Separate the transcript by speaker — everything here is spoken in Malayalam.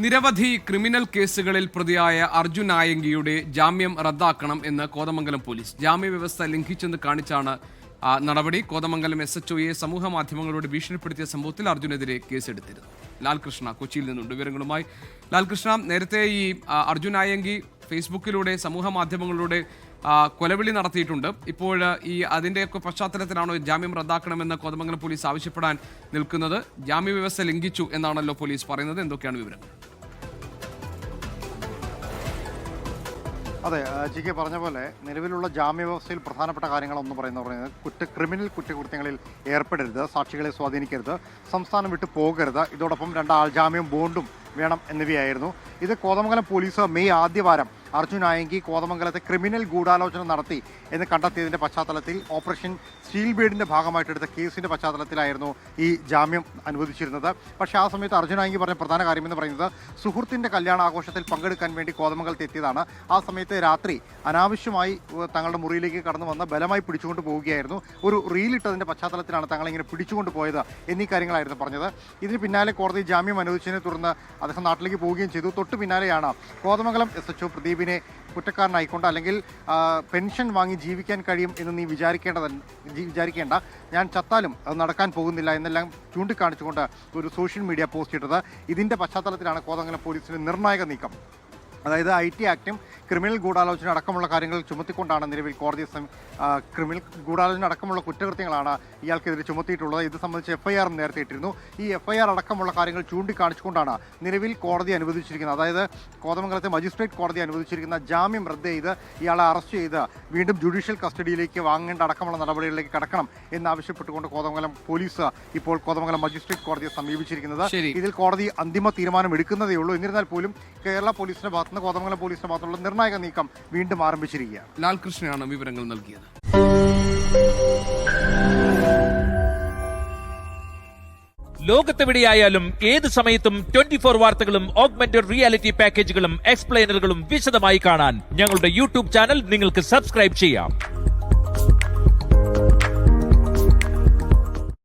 Speaker 1: നിരവധി ക്രിമിനൽ കേസുകളിൽ പ്രതിയായ അർജുൻ ആയങ്കിയുടെ ജാമ്യം റദ്ദാക്കണം എന്ന് കോതമംഗലം പോലീസ് ജാമ്യവ്യവസ്ഥ ലംഘിച്ചെന്ന് കാണിച്ചാണ് നടപടി. കോതമംഗലം SHOയെ സമൂഹ മാധ്യമങ്ങളോട് ഭീഷണിപ്പെടുത്തിയ സംഭവത്തിൽ അർജുനെതിരെ കേസെടുത്തിരുന്നു. ലാൽകൃഷ്ണ കൊച്ചിയിൽ നിന്നുണ്ട് വിവരങ്ങളുമായി. ലാൽകൃഷ്ണ, നേരത്തെ ഈ അർജുൻ ആയങ്കി ഫേസ്ബുക്കിലൂടെ സമൂഹ മാധ്യമങ്ങളിലൂടെ കൊലവിളി നടത്തിയിട്ടുണ്ട്. ഇപ്പോൾ അതിൻ്റെയൊക്കെ പശ്ചാത്തലത്തിലാണോ ജാമ്യം റദ്ദാക്കണമെന്ന് കോതമംഗലം പോലീസ് ആവശ്യപ്പെടാൻ നിൽക്കുന്നത്? ജാമ്യവ്യവസ്ഥ ലംഘിച്ചു എന്നാണല്ലോ പോലീസ് പറയുന്നത്. എന്തൊക്കെയാണ് വിവരങ്ങൾ?
Speaker 2: അതെ, ജികെ പറഞ്ഞ പോലെ നിലവിലുള്ള ജാമ്യവ്യവസ്ഥയിൽ പ്രധാനപ്പെട്ട കാര്യങ്ങളൊന്നും പറയുന്നത് ക്രിമിനൽ കുറ്റകൃത്യങ്ങളിൽ ഏർപ്പെടരുത്, സാക്ഷികളെ സ്വാധീനിക്കരുത്, സംസ്ഥാനം വിട്ടു പോകരുത്, ഇതോടൊപ്പം 2 ആൾജാമ്യം ബോണ്ടും വേണം എന്നിവയായിരുന്നു. ഇത് കോതമംഗലം പോലീസ് മെയ് ആദ്യവാരം അർജുൻ ആയങ്കി കോതമംഗലത്തെ ക്രിമിനൽ ഗൂഢാലോചന നടത്തി എന്ന് കണ്ടെത്തിയതിൻ്റെ പശ്ചാത്തലത്തിൽ ഓപ്പറേഷൻ സ്റ്റീൽ ബീഡിൻ്റെ ഭാഗമായിട്ടെടുത്ത കേസിൻ്റെ പശ്ചാത്തലത്തിലായിരുന്നു ഈ ജാമ്യം അനുവദിച്ചിരുന്നത്. പക്ഷേ ആ സമയത്ത് അർജുൻ ആയങ്കി പറഞ്ഞ പ്രധാന കാര്യമെന്ന് പറയുന്നത് സുഹൃത്തിൻ്റെ കല്യാണാഘോഷത്തിൽ പങ്കെടുക്കാൻ വേണ്ടി കോതമംഗലത്ത് എത്തിയതാണ്. ആ സമയത്ത് രാത്രി അനാവശ്യമായി തങ്ങളുടെ മുറിയിലേക്ക് കടന്നു വന്ന് ബലമായി പിടിച്ചുകൊണ്ട് പോവുകയായിരുന്നു. ഒരു റീലിട്ടതിൻ്റെ പശ്ചാത്തലത്തിലാണ് തങ്ങളിങ്ങനെ പിടിച്ചുകൊണ്ട് പോയത് എന്നീ കാര്യങ്ങളായിരുന്നു പറഞ്ഞത്. ഇതിന് പിന്നാലെ കോടതി ജാമ്യം അനുവദിച്ചതിനെ തുടർന്ന് അദ്ദേഹം നാട്ടിലേക്ക് പോവുകയും ചെയ്തു. തൊട്ടു പിന്നാലെയാണ് കോതമംഗലം SHO പ്രദീപിനെ കുറ്റക്കാരനായിക്കൊണ്ട് അല്ലെങ്കിൽ പെൻഷൻ വാങ്ങി ജീവിക്കാൻ കഴിയും എന്ന് നീ വിചാരിക്കേണ്ട, ഞാൻ ചത്താലും അത് നടക്കാൻ പോകുന്നില്ല എന്നെല്ലാം ചൂണ്ടിക്കാണിച്ചുകൊണ്ട് ഒരു സോഷ്യൽ മീഡിയ പോസ്റ്റ് ഇട്ടത്. ഇതിൻ്റെ പശ്ചാത്തലത്തിലാണ് കോതമംഗലം പോലീസിൻ്റെ നിർണായക നീക്കം. അതായത് IT ആക്ടും ക്രിമിനൽ ഗൂഢാലോചന അടക്കമുള്ള കാര്യങ്ങൾ ചുമത്തിക്കൊണ്ടാണ് നിലവിൽ കോടതി ക്രിമിനൽ ഗൂഢാലോചന അടക്കമുള്ള കുറ്റകൃത്യങ്ങളാണ് ഇയാൾക്കെതിരെ ചുമത്തിയിട്ടുള്ളത്. ഇത് സംബന്ധിച്ച് FIR നേരത്തെ ഇട്ടിരുന്നു. ഈ FIR അടക്കമുള്ള കാര്യങ്ങൾ ചൂണ്ടിക്കാണിച്ചുകൊണ്ടാണ് നിലവിൽ കോടതി അനുവദിച്ചിരിക്കുന്നത്. അതായത് കോതമംഗലത്തെ മജിസ്ട്രേറ്റ് കോടതി അനുവദിച്ചിരിക്കുന്ന ജാമ്യം റദ്ദ് ചെയ്ത് ഇയാളെ അറസ്റ്റ് ചെയ്ത് വീണ്ടും ജുഡീഷ്യൽ കസ്റ്റഡിയിലേക്ക് വാങ്ങേണ്ട അടക്കമുള്ള നടപടികളിലേക്ക് കടക്കണം എന്നാവശ്യപ്പെട്ടുകൊണ്ട് കോതമംഗലം പോലീസ് ഇപ്പോൾ കോതമംഗലം മജിസ്ട്രേറ്റ് കോടതിയെ സമീപിച്ചിരിക്കുന്നത്. ഇതിൽ കോടതി അന്തിമ തീരുമാനം എടുക്കുന്നതേ ഉള്ളൂ. എന്നിരുന്നാൽ പോലും കേരള പോലീസിന്റെ ഭാഗത്തുനിന്ന് കോതമംഗലം പോലീസിന്റെ ഭാഗത്തുള്ള നിർണായക നീക്കം വീണ്ടും ആരംഭിച്ചിരിക്കുകയാണ്.
Speaker 1: ലാൽകൃഷ്ണനാണ് വിവരങ്ങൾ നൽകിയത്.
Speaker 3: ലോകത്തെവിടെയായാലും ഏത് സമയത്തും 24 വാർത്തകളും ഓഗ്മെന്റഡ് റിയാലിറ്റി പാക്കേജുകളും എക്സ്പ്ലെയിനറുകളും വിശദമായി കാണാൻ ഞങ്ങളുടെ YouTube ചാനൽ നിങ്ങൾക്ക് സബ്സ്ക്രൈബ് ചെയ്യാം.